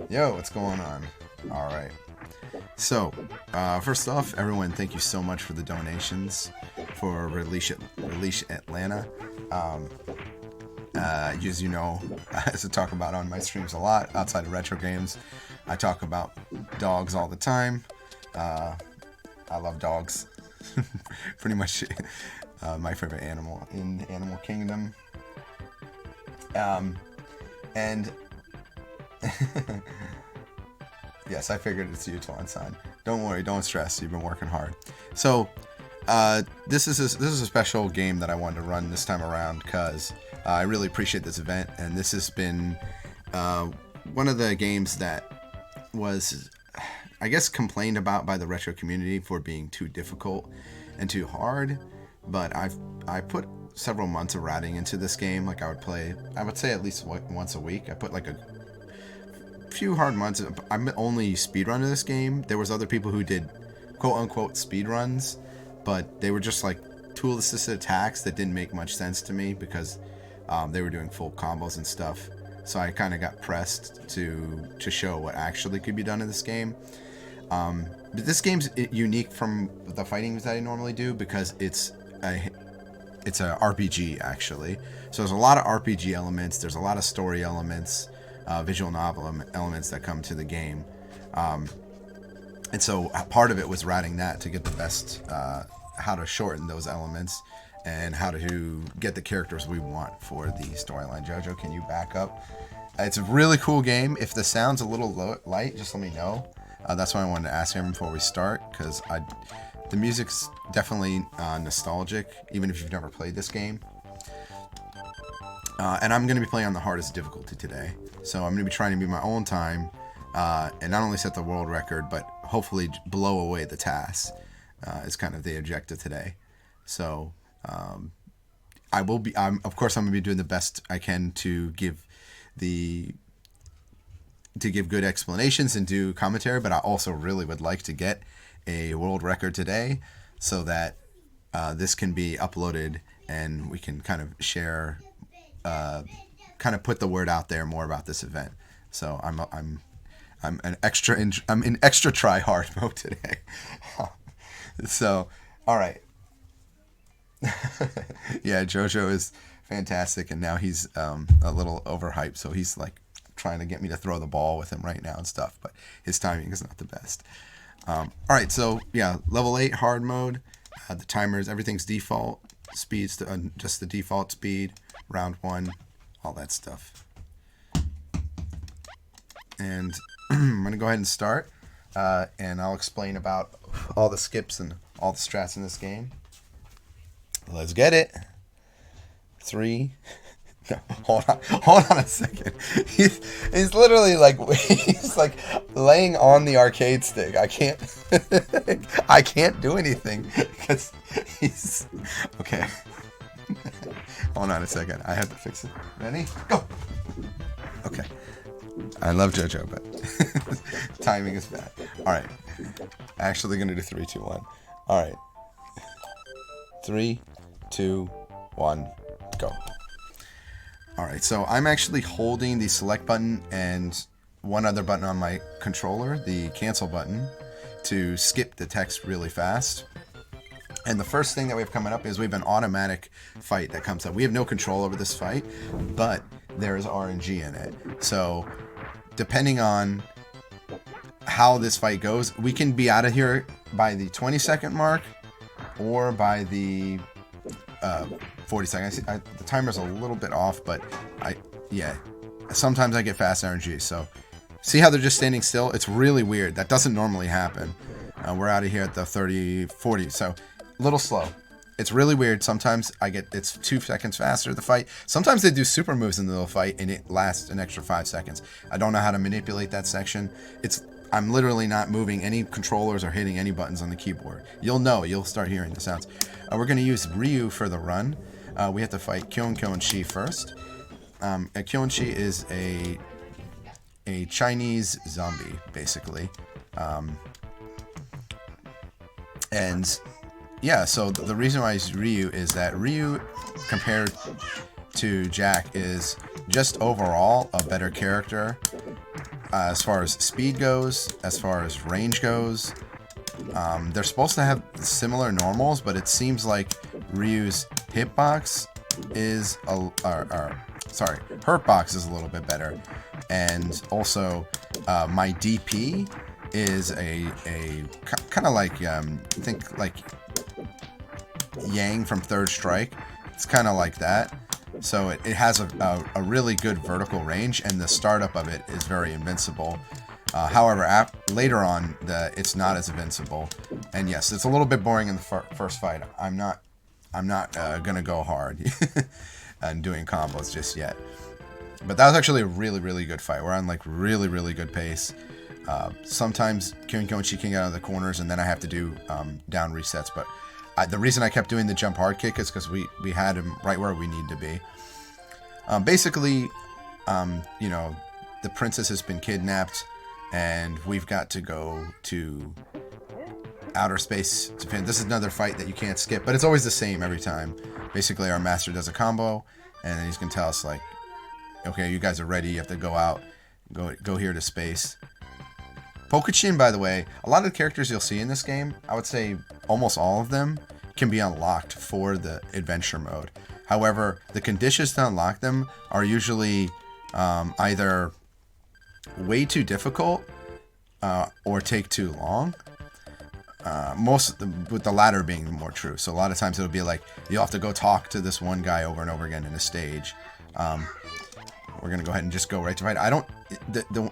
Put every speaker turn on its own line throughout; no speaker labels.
Yo, what's going on? All right. So, first off, everyone, thank you so much for the donations for Releash Atlanta. As you know, as I talk about on my streams a lot, outside of retro games, I talk about dogs all the time. I love dogs. Pretty much my favorite animal in the animal kingdom. And yes, I figured it's you, Twan-san. Don't worry, don't stress. You've been working hard. So, this is a special game that I wanted to run this time around because I really appreciate this event, and this has been one of the games that was, I guess, complained about by the retro community for being too difficult and too hard. But I put several months of ratting into this game. Like I would say at least once a week. I put like a few hard months. I'm only speedrunning this game. There was other people who did quote-unquote speedruns, but they were just like tool-assisted attacks that didn't make much sense to me because they were doing full combos and stuff. So I kind of got pressed to show what actually could be done in this game. But this game's unique from the fighting games that I normally do because it's a RPG actually. So there's a lot of RPG elements. There's a lot of story elements. Visual novel elements that come to the game, and so part of it was writing that to get the best how to shorten those elements and how to get the characters we want for the storyline. Jojo, can you back up? It's a really cool game. If the sound's a little light, just let me know. That's why I wanted to ask everyone before we start, because the music's definitely nostalgic, even if you've never played this game. And I'm going to be playing on the hardest difficulty today. So I'm going to be trying to be my own time and not only set the world record, but hopefully blow away the tasks is kind of the objective today. So of course, I'm going to be doing the best I can to give good explanations and do commentary, but I also really would like to get a world record today so that this can be uploaded and we can kind of share kind of put the word out there more about this event. So I'm in extra try hard mode today. So, all right. Yeah, Jojo is fantastic, and now he's a little overhyped, so he's like trying to get me to throw the ball with him right now and stuff, but his timing is not the best. All right, so yeah, level 8 hard mode. The timers, everything's default. Speed's just the default speed. Round 1, all that stuff. And I'm going to go ahead and start, and I'll explain about all the skips and all the strats in this game. Let's get it. 3. No, hold on a second. He's literally like he's like laying on the arcade stick. I can't do anything because he's okay. Hold on a second. I have to fix it. Ready? Go. Okay. I love JoJo, but timing is bad. All right. Actually gonna do 3, 2, 1. All right. 3, 2, 1. Go. Alright, so I'm actually holding the select button and one other button on my controller, the cancel button, to skip the text really fast. And the first thing that we have coming up is we have an automatic fight that comes up. We have no control over this fight, but there is RNG in it. So depending on how this fight goes, we can be out of here by the 20-second mark or by the 40 seconds. The timer's a little bit off, but sometimes I get fast RNG. So see how they're just standing still? It's really weird. That doesn't normally happen. We're out of here at the 30, 40. So a little slow. It's really weird. Sometimes it's 2 seconds faster, the fight. Sometimes they do super moves in the fight and it lasts an extra 5 seconds. I don't know how to manipulate that section. I'm literally not moving any controllers or hitting any buttons on the keyboard. You'll start hearing the sounds. We're going to use Ryu for the run. We have to fight Kyonshi first. Kyonshi is a Chinese zombie, basically. And yeah, so the reason why I use Ryu is that Ryu, compared to Jack, is just overall a better character. as far as speed goes, as far as range goes, they're supposed to have similar normals, but it seems like Ryu's hitbox is hurtbox is a little bit better, and also my DP is a kind of like think like Yang from Third Strike. It's kind of like that. So it has a really good vertical range, and the startup of it is very invincible. However, later on, it's not as invincible. And yes, it's a little bit boring in the first fight. I'm not gonna go hard and doing combos just yet. But that was actually a really, really good fight. We're on like really, really good pace. Sometimes Kyunkonchi can get out of the corners, and then I have to do down resets. But the reason I kept doing the jump hard kick is because we had him right where we need to be. Basically, you know, the princess has been kidnapped, and we've got to go to outer space to finish. This is another fight that you can't skip, but it's always the same every time. Basically, our master does a combo, and then he's gonna tell us like, okay, you guys are ready. You have to go out, go here to space. Pokuchin, by the way, a lot of the characters you'll see in this game, I would say almost all of them can be unlocked for the adventure mode. However, the conditions to unlock them are usually either way too difficult or take too long. With the latter being more true. So a lot of times it'll be like you'll have to go talk to this one guy over and over again in a stage. We're gonna go ahead and just go right to fight.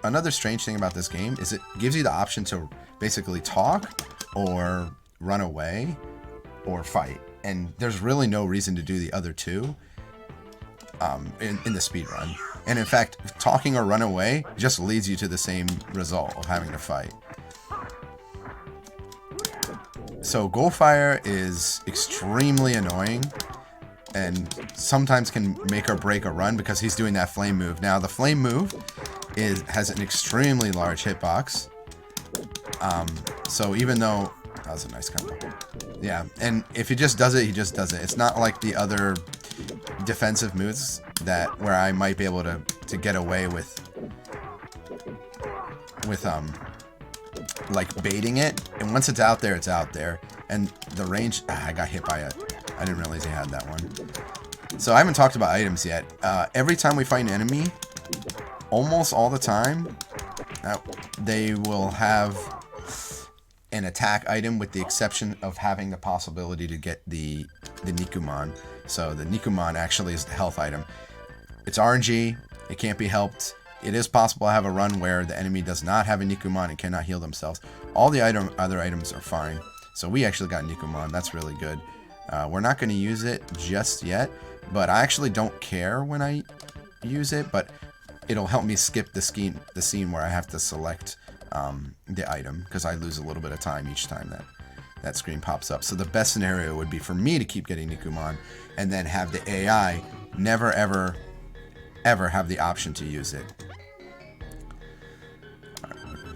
Another strange thing about this game is it gives you the option to basically talk or run away or fight, and there's really no reason to do the other two in the speed run. And in fact, talking or run away just leads you to the same result of having to fight. So Goldfire is extremely annoying and sometimes can make or break a run because he's doing that flame move. Now the flame move has an extremely large hitbox. So even though that was a nice combo. Yeah, and if he just does it, he just does it. It's not like the other defensive moves where I might be able to get away with like baiting it, and once it's out there, it's out there. And the range, I got hit by I didn't realize he had that one. So I haven't talked about items yet. Every time we fight an enemy, almost all the time, they will have an attack item, with the exception of having the possibility to get the Nikuman. So the Nikuman actually is the health item. It's RNG, it can't be helped. It is possible to have a run where the enemy does not have a Nikuman and cannot heal themselves. All the other items are fine. So we actually got Nikuman. That's really good. We're not going to use it just yet, but I actually don't care when I use it, but it'll help me skip the scene where I have to select the item, because I lose a little bit of time each time that screen pops up. So the best scenario would be for me to keep getting Nikuman and then have the AI never ever have the option to use it.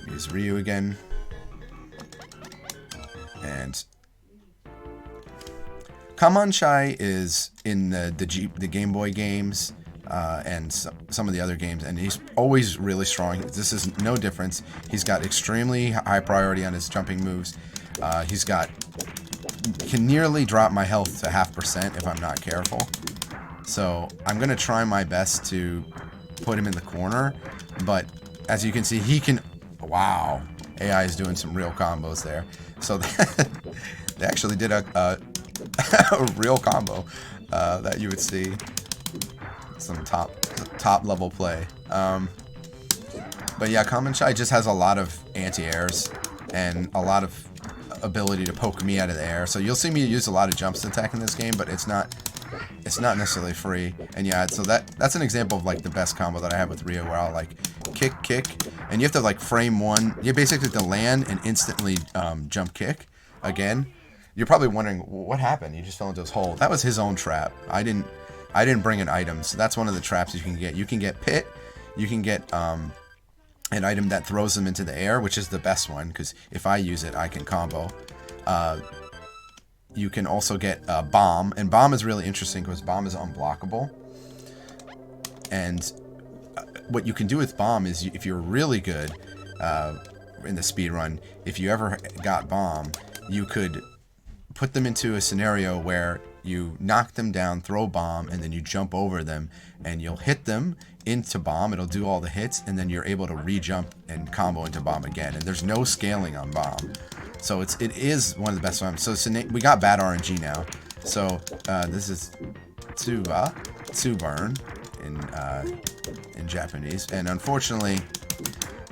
Use Ryu again. And Kamanchai is in the Game Boy games and some of the other games, and he's always really strong. This is no difference. He's got extremely high priority on his jumping moves. Can nearly drop my health to 0.5% if I'm not careful. So I'm gonna try my best to put him in the corner, but as you can see, he can. Wow, AI is doing some real combos there. So they actually did a real combo that you would see. Some top level play. But yeah, Kamanchai just has a lot of anti-airs and a lot of ability to poke me out of the air. So you'll see me use a lot of jumps to attack in this game, but it's not necessarily free. And yeah, so that's an example of like the best combo that I have with Ryu, where I'll like kick, and you have to like frame one. You basically have to land and instantly jump kick again. You're probably wondering what happened. You just fell into this hole. That was his own trap. I didn't bring an item, so that's one of the traps you can get. You can get Pit. You can get an item that throws them into the air, which is the best one, because if I use it, I can combo. You can also get Bomb, and Bomb is really interesting because Bomb is unblockable. And what you can do with bomb is, if you're really good in the speed run, if you ever got bomb, you could put them into a scenario where you knock them down, throw bomb, and then you jump over them, and you'll hit them into bomb. It'll do all the hits, and then you're able to re-jump and combo into bomb again. And there's no scaling on bomb, so it is one of the best ones. So we got bad RNG now. So this is Tsuburn in Japanese, and unfortunately,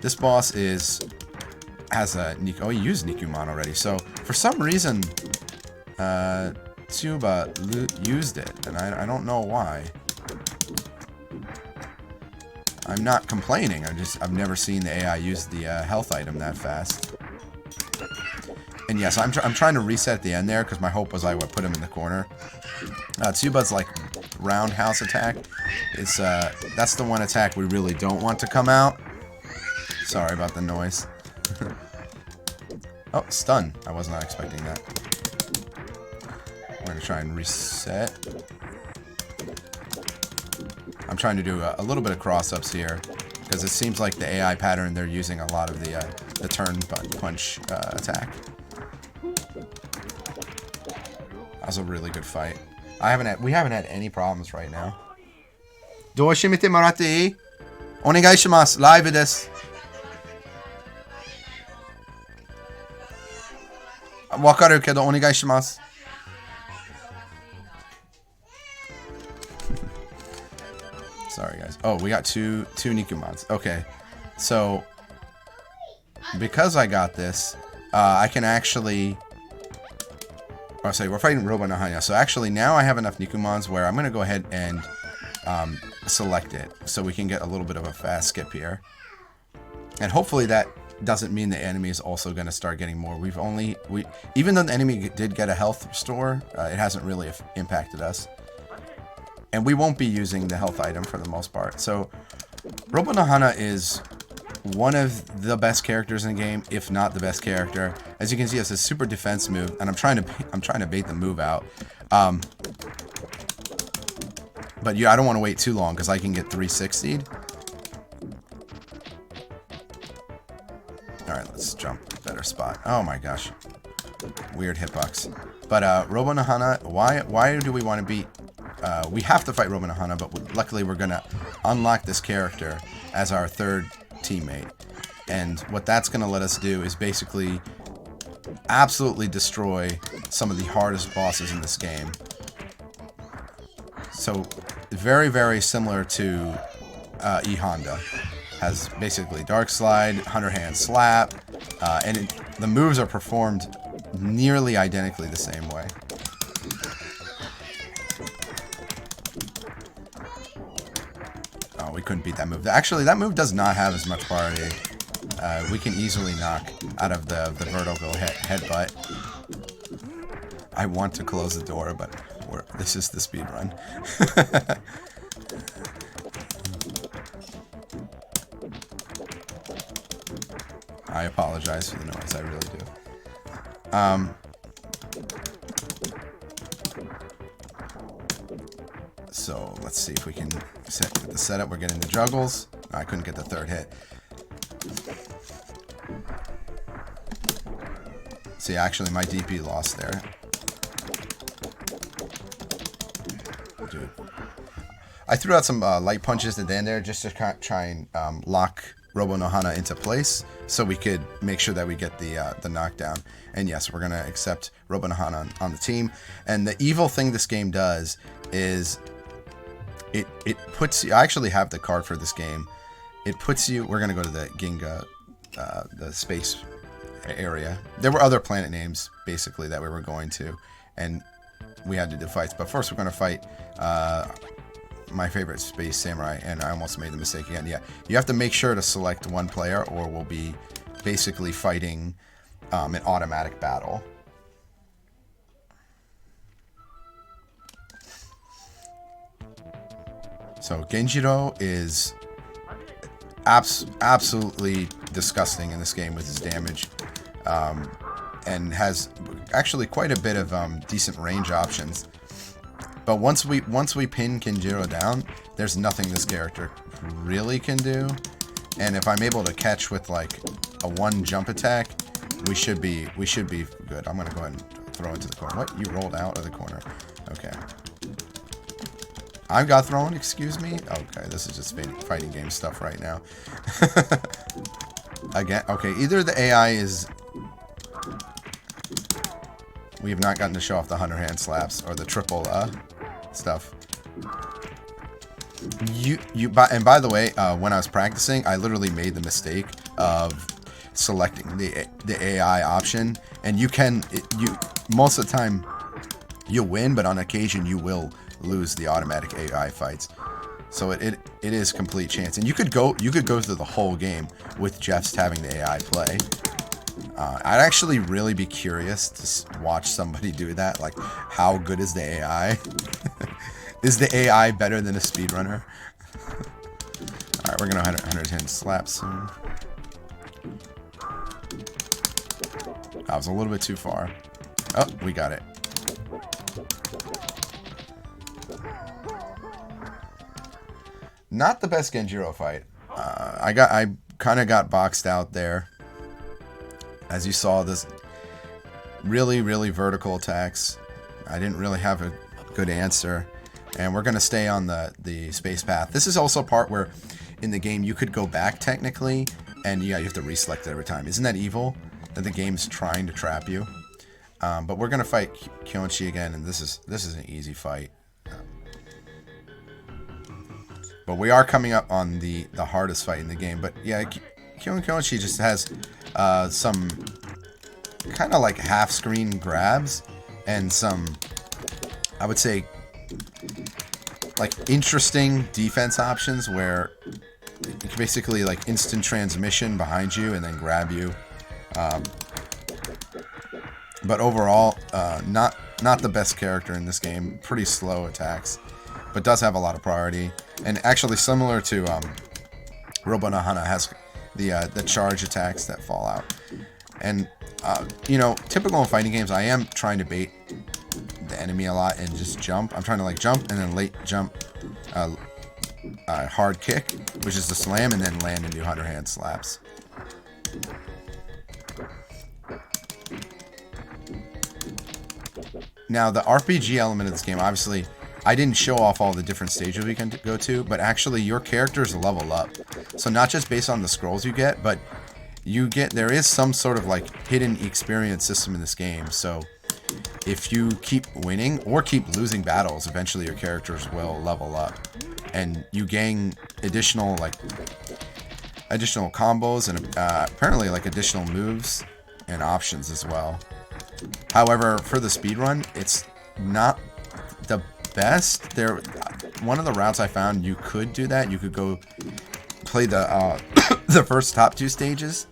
this boss has a oh, he used Nikuman already. So for some reason, Tsuba used it, and I don't know why. I'm not complaining. I've never seen the AI use the health item that fast. And yes, I'm trying to reset at the end there because my hope was I would put him in the corner. Tsuba's like roundhouse attack. That's the one attack we really don't want to come out. Sorry about the noise. Oh, stun. I was not expecting that. We're going to try and reset. I'm trying to do a little bit of cross-ups here, because it seems like the AI pattern, they're using a lot of the turn punch attack. That was a really good fight. We haven't had any problems right now. どうしてみてもらっていい? お願いします。ライブです。わかるけどお願いします。Sorry, guys. Oh, we got two Nikumans. Okay, so because I got this, I can actually. Oh, sorry, we're fighting Robo Nahanya. So actually, now I have enough Nikumans where I'm gonna go ahead and select it, so we can get a little bit of a fast skip here, and hopefully that doesn't mean the enemy is also gonna start getting more. Even though the enemy did get a health restore, it hasn't really impacted us. And we won't be using the health item for the most part. So, Robo Nahana is one of the best characters in the game, if not the best character. As you can see, it's a super defense move, and I'm trying to bait the move out. But yeah, I don't want to wait too long because I can get 360'd. All right, let's jump better spot. Oh my gosh, weird hitbox. But Robo Nahana, why do we want to beat? We have to fight Robo Nahana, but luckily we're going to unlock this character as our third teammate. And what that's going to let us do is basically absolutely destroy some of the hardest bosses in this game. So, very, very similar to E Honda. Has basically Dark Slide, Underhand Slap, and the moves are performed nearly identically the same way. Oh, we couldn't beat that move. Actually, that move does not have as much priority. We can easily knock out of the vertical headbutt. I want to close the door, but this is the speed run. I apologize for the noise, I really do. So let's see if we can set the setup. We're getting the juggles. I couldn't get the third hit. See, actually, my DP lost there. Dude. I threw out some light punches at the end there just to try and lock Robo Nohana into place so we could make sure that we get the knockdown. And yes, we're going to accept Robo Nohana on the team. And the evil thing this game does is it puts you... I actually have the card for this game. It puts you... We're going to go to the Ginga, the space area. There were other planet names, basically, that we were going to. And we had to do fights. But first, we're going to fight... my favorite space samurai, and I almost made the mistake again. Yeah, you have to make sure to select one player, or we'll be basically fighting an automatic battle. So Genjiro is absolutely disgusting in this game with his damage, and has actually quite a bit of decent range options. But once we pin Kinjiro down, there's nothing this character really can do. And if I'm able to catch with like a 1 jump attack, we should be good. I'm gonna go ahead and throw into the corner. What? You rolled out of the corner. Okay. I got thrown, excuse me? Okay, this is just fighting game stuff right now. Again, okay, either the AI is... We have not gotten to show off the 100 hand slaps or the triple stuff. And by the way, when I was practicing, I literally made the mistake of selecting the AI option, and most of the time you win, but on occasion you will lose the automatic AI fights. So it is complete chance, and you could go through the whole game with just having the AI play. I'd actually really be curious to watch somebody do that. Like, how good is the AI? Is the AI better than a speedrunner? Alright, we're gonna 110 slaps soon. That was a little bit too far. Oh, we got it. Not the best Genjiro fight. I kind of got boxed out there. As you saw, this really vertical attacks. I didn't really have a good answer. And we're going to stay on the space path. This is also a part where in the game you could go back technically, and yeah, you have to reselect it every time. Isn't that evil? That the game's trying to trap you. But we're going to fight Kyonchi again, and this is an easy fight. But we are coming up on the hardest fight in the game. But yeah, Kyonchi just has some kind of like half-screen grabs and some, I would say, like interesting defense options where it can basically like instant transmission behind you and then grab you. But overall, not the best character in this game. Pretty slow attacks, but does have a lot of priority. And actually, similar to Robo no Hana, has the charge attacks that fall out. And you know, typical in fighting games, I am trying to bait the enemy a lot and just jump. I'm trying to like jump and then late jump, hard kick, which is the slam, and then land and do 100 hand slaps. Now, the RPG element of this game, obviously, I didn't show off all the different stages we can go to, but actually your characters level up. So not just based on the scrolls you get, but there is some sort of like hidden experience system in this game. So if you keep winning or keep losing battles, eventually your characters will level up, and you gain additional combos and apparently like additional moves and options as well. However, for the speedrun, it's not the best. One of the routes I found, you could do that. You could go play the the first top 2 stages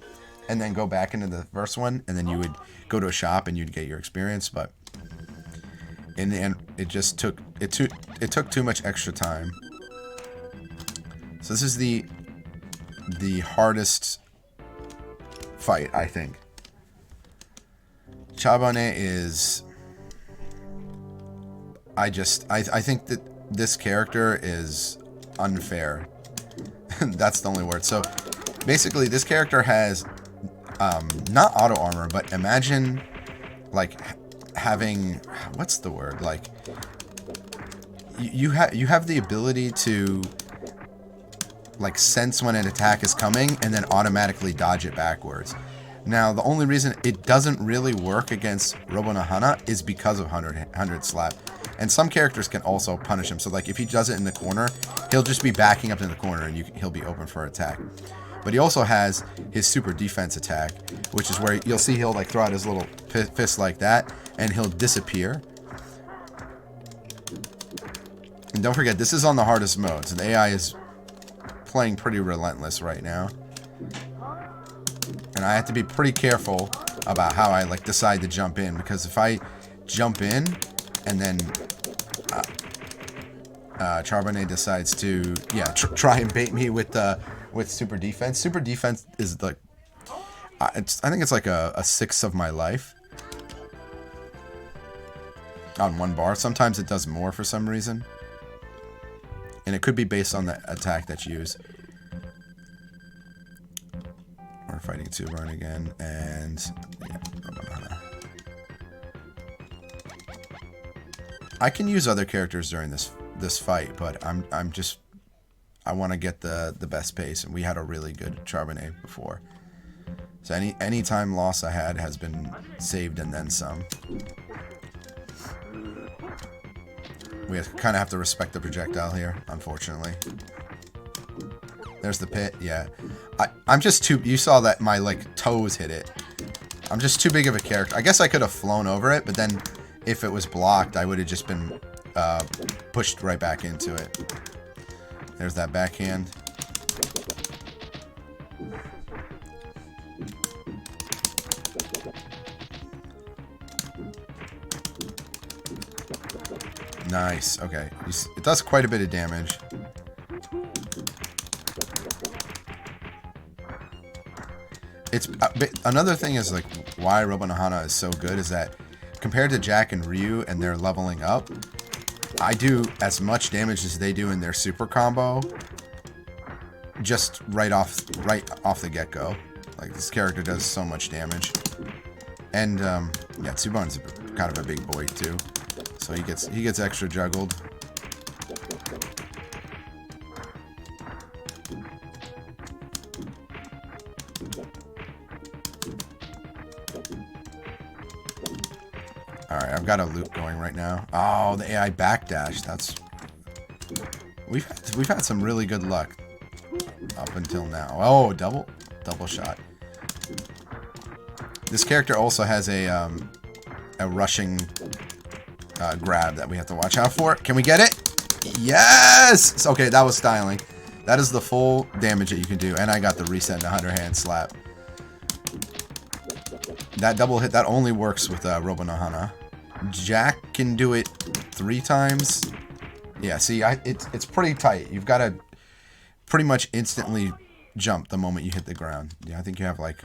and then go back into the first one, and then you would go to a shop and you'd get your experience. But in the end, it took too much extra time. So this is the hardest fight, I think. Chabane is... I think that this character is unfair. That's the only word. So basically, this character has not auto armor, but imagine like having, what's the word? Like you have the ability to like sense when an attack is coming and then automatically dodge it backwards. Now, the only reason it doesn't really work against Robo no Hana is because of 100 slap. And some characters can also punish him. So, like, if he does it in the corner, he'll just be backing up in the corner and he'll be open for attack. But he also has his super defense attack, which is where you'll see he'll, like, throw out his little fist like that, and he'll disappear. And don't forget, this is on the hardest mode, so the AI is playing pretty relentless right now. And I have to be pretty careful about how I like decide to jump in, because if I jump in and then Charbonnet decides to try and bait me with super defense. Super defense is like I think it's like a sixth of my life. on one bar. Sometimes it does more for some reason. And it could be based on the attack that you use. We're fighting speedrun again, and yeah, I can use other characters during this fight, but I want to get the best pace, and we had a really good Charbonnet before. So any time loss I had has been saved and then some. We kind of have to respect the projectile here, unfortunately. There's the pit, yeah. I'm just too... You saw that my, like, toes hit it. I'm just too big of a character. I guess I could have flown over it, but then if it was blocked, I would have just been pushed right back into it. There's that backhand. Nice. Okay. It does quite a bit of damage. It's another thing is like why Robonohana is so good is that compared to Jack and Ryu and their leveling up, I do as much damage as they do in their super combo just right off the get-go. Like this character does so much damage. And yeah, Tsubon's kind of a big boy too. So he gets extra juggled. Alright, I've got a loop going right now. Oh, the AI backdash. That's we've had some really good luck up until now. Oh, double shot. This character also has a rushing grab that we have to watch out for. Can we get it? Yes! Okay, that was styling. That is the full damage that you can do. And I got the reset and 100-hand slap. That double hit, that only works with Robonohana. Jack can do it 3 times. Yeah, see, it's pretty tight. You've got to pretty much instantly jump the moment you hit the ground. Yeah, I think you have like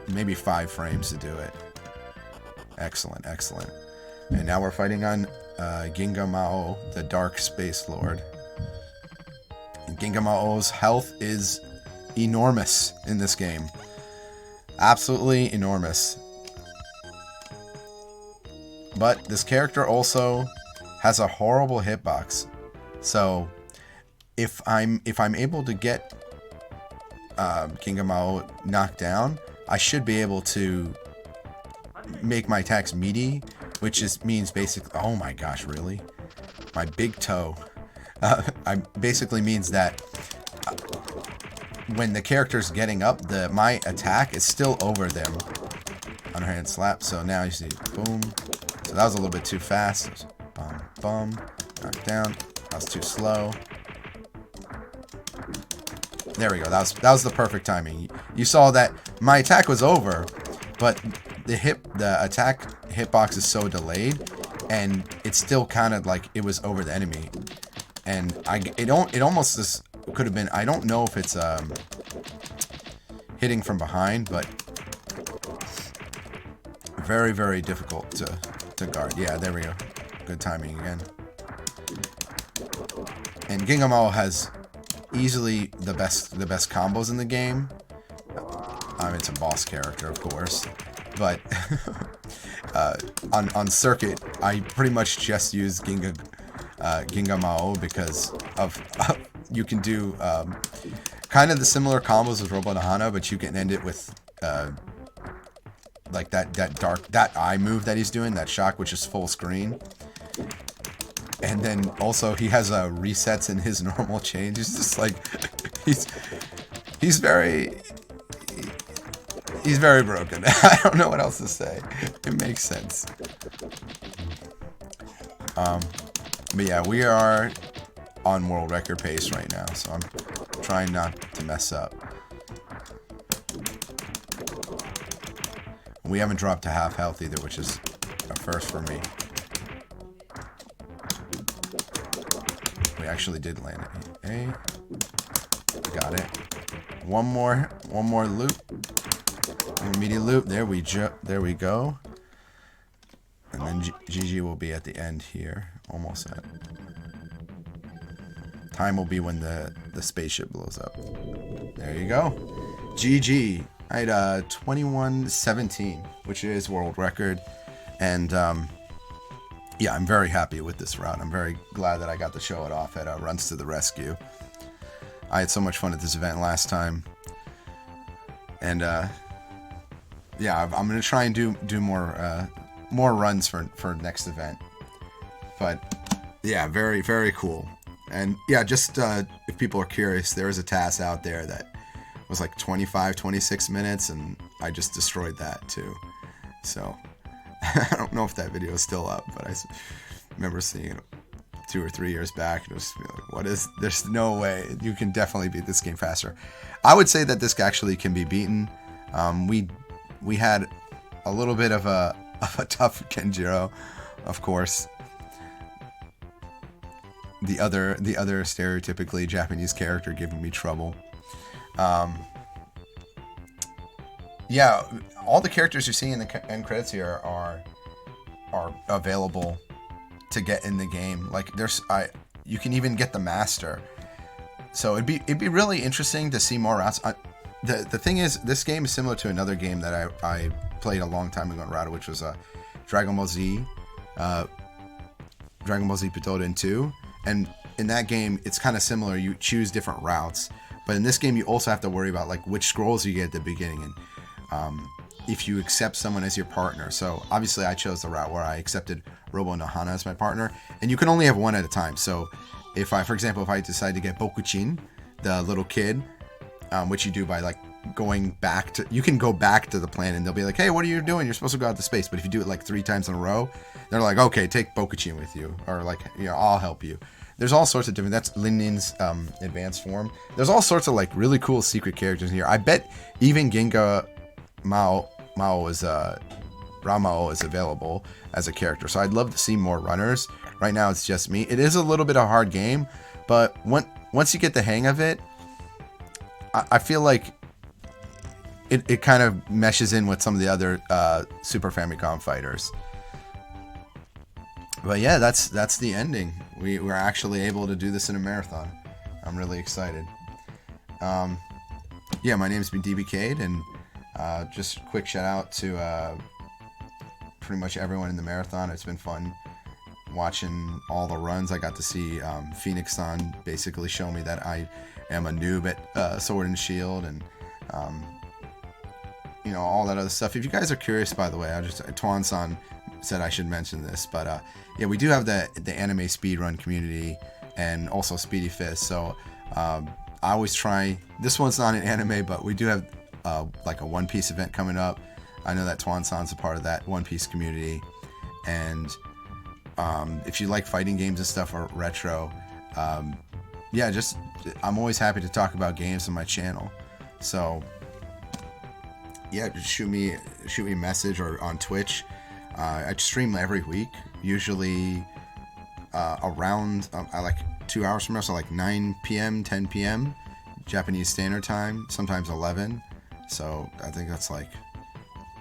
maybe 5 frames to do it. Excellent, excellent. And now we're fighting on Ginga Mao, the Dark Space Lord. And Ginga Mao's health is enormous in this game. Absolutely enormous. But this character also has a horrible hitbox. So if I'm able to get Ginga Mao knocked down, I should be able to make my attacks meaty, which means basically, oh my gosh, really? My big toe. Basically means that when the character's getting up, my attack is still over them. Underhand slap. So now you see, boom. So that was a little bit too fast. Bum, bum. Knock down. That was too slow. There we go. That was the perfect timing. You saw that my attack was over, but the attack hitbox is so delayed, and it's still kind of like it was over the enemy. And it almost just could have been. I don't know if it's hitting from behind, but very, very difficult to guard. Yeah, there we go. Good timing again. And Ginga Mao has easily the best combos in the game. I mean, it's a boss character, of course, but on circuit, I pretty much just use Ginga Mao because of you can do kind of the similar combos with Robonohana, but you can end it with like that eye move that he's doing, that shock, which is full screen. And then also he has resets in his normal change. He's just like he's very broken. I don't know what else to say. It makes sense. But yeah, we are on world record pace right now, so I'm trying not to mess up. We haven't dropped to half health either, which is a first for me. We actually did land it. Hey, got it. One more loop. Immediate loop. There we go. And then GG will be at the end here. Almost at. Time will be when the spaceship blows up. There you go. GG. I had 21:17, which is world record. And yeah, I'm very happy with this route. I'm very glad that I got to show it off at Runs to the Rescue. I had so much fun at this event last time. And yeah, I'm going to try and do more runs for next event. But yeah, very, very cool. And yeah, just if people are curious, there is a task out there that was like 26 minutes, and I just destroyed that too. So I don't know if that video is still up, but I remember seeing it 2 or 3 years back. And it was like, there's no way. You can definitely beat this game faster. I would say that this actually can be beaten. We had a little bit of a tough Kenjiro, of course. The other stereotypically Japanese character giving me trouble. Yeah, all the characters you see in the end credits here are available to get in the game. Like you can even get the master. So it'd be really interesting to see more routes. The thing is, this game is similar to another game that I played a long time ago in Rata, which was Dragon Ball Z Butoden 2. And in that game, it's kind of similar. You choose different routes, but in this game, you also have to worry about like which scrolls you get at the beginning and if you accept someone as your partner. So obviously, I chose the route where I accepted Robo Nohana as my partner, and you can only have one at a time. So for example, if I decide to get Bokuchin, the little kid, which you do by like going back to, you can go back to the planet and they'll be like, hey, what are you doing? You're supposed to go out to space. But if you do it like 3 times in a row, they're like, okay, take Bokuchin with you, or like, I'll help you. There's all sorts of different, that's Linnin's advanced form. There's all sorts of like really cool secret characters in here. I bet even Genga Ramao is available as a character. So I'd love to see more runners. Right now it's just me. It is a little bit of a hard game, but once you get the hang of it, I feel like it kind of meshes in with some of the other Super Famicom fighters. But yeah, that's the ending. We're actually able to do this in a marathon. I'm really excited. Yeah, my name's been DBCade, and just a quick shout out to pretty much everyone in the marathon. It's been fun watching all the runs. I got to see Phoenix-san basically show me that I am a noob at Sword and Shield, and all that other stuff. If you guys are curious, by the way, Tuan-san said I should mention this, but yeah, we do have the anime speedrun community and also Speedy Fist. So I always try. This one's not an anime, but we do have like a One Piece event coming up. I know that Tuan-san's a part of that One Piece community, and if you like fighting games and stuff or retro, yeah, I'm always happy to talk about games on my channel. So yeah, just shoot me a message or on Twitch. I stream every week, usually around like 2 hours from now, so like 9 p.m., 10 p.m. Japanese Standard Time, sometimes 11. So I think that's like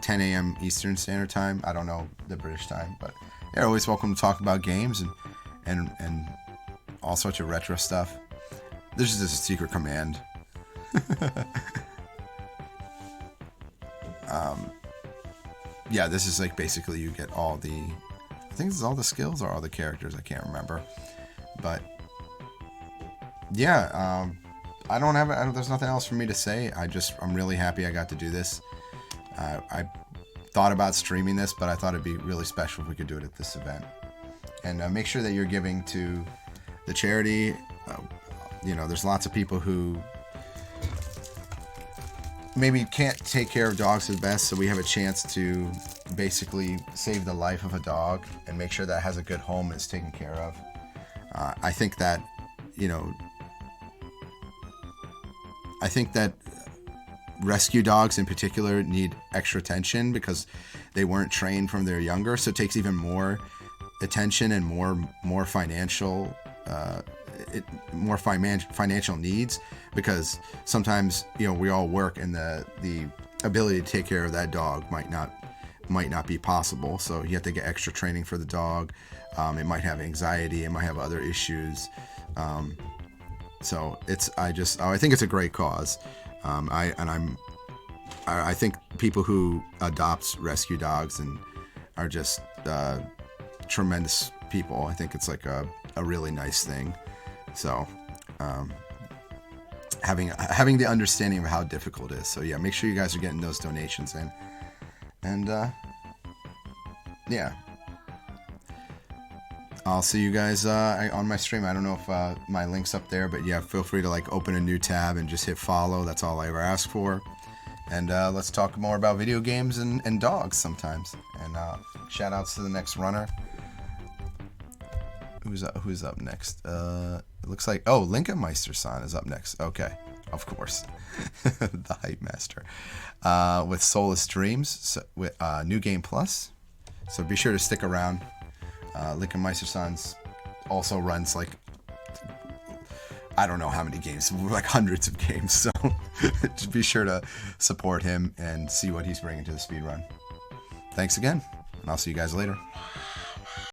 10 a.m. Eastern Standard Time. I don't know the British time, but you're always welcome to talk about games and all sorts of retro stuff. This is just a secret command. Yeah, this is like basically you get all the, I think this is all the skills or all the characters, I can't remember. But yeah, there's nothing else for me to say. I'm really happy I got to do this. I thought about streaming this, but I thought it'd be really special if we could do it at this event. And make sure that you're giving to the charity. There's lots of people who maybe can't take care of dogs the best, so we have a chance to basically save the life of a dog and make sure that it has a good home and is taken care of. I think that rescue dogs in particular need extra attention because they weren't trained from they're younger, so it takes even more attention and more financial financial needs, because sometimes we all work and the ability to take care of that dog might not might not be possible. So you have to get extra training for the dog. It might have anxiety. It might have other issues. So I think it's a great cause. I think people who adopt rescue dogs and are just tremendous people. I think it's like a really nice thing. So having the understanding of how difficult it is. So yeah, make sure you guys are getting those donations in. And yeah, I'll see you guys on my stream. I don't know if my link's up there, but yeah, feel free to like open a new tab and just hit follow. That's all I ever ask for. And let's talk more about video games and dogs sometimes. And shout outs to the next runner. Who's up next? It looks like, Lincoln Meister-san is up next. Okay, of course. The Hype Master. With Soulless Dreams, so, with New Game Plus. So be sure to stick around. Lincoln Meister-san's also runs like, I don't know how many games, like hundreds of games. So just be sure to support him and see what he's bringing to the speedrun. Thanks again, and I'll see you guys later.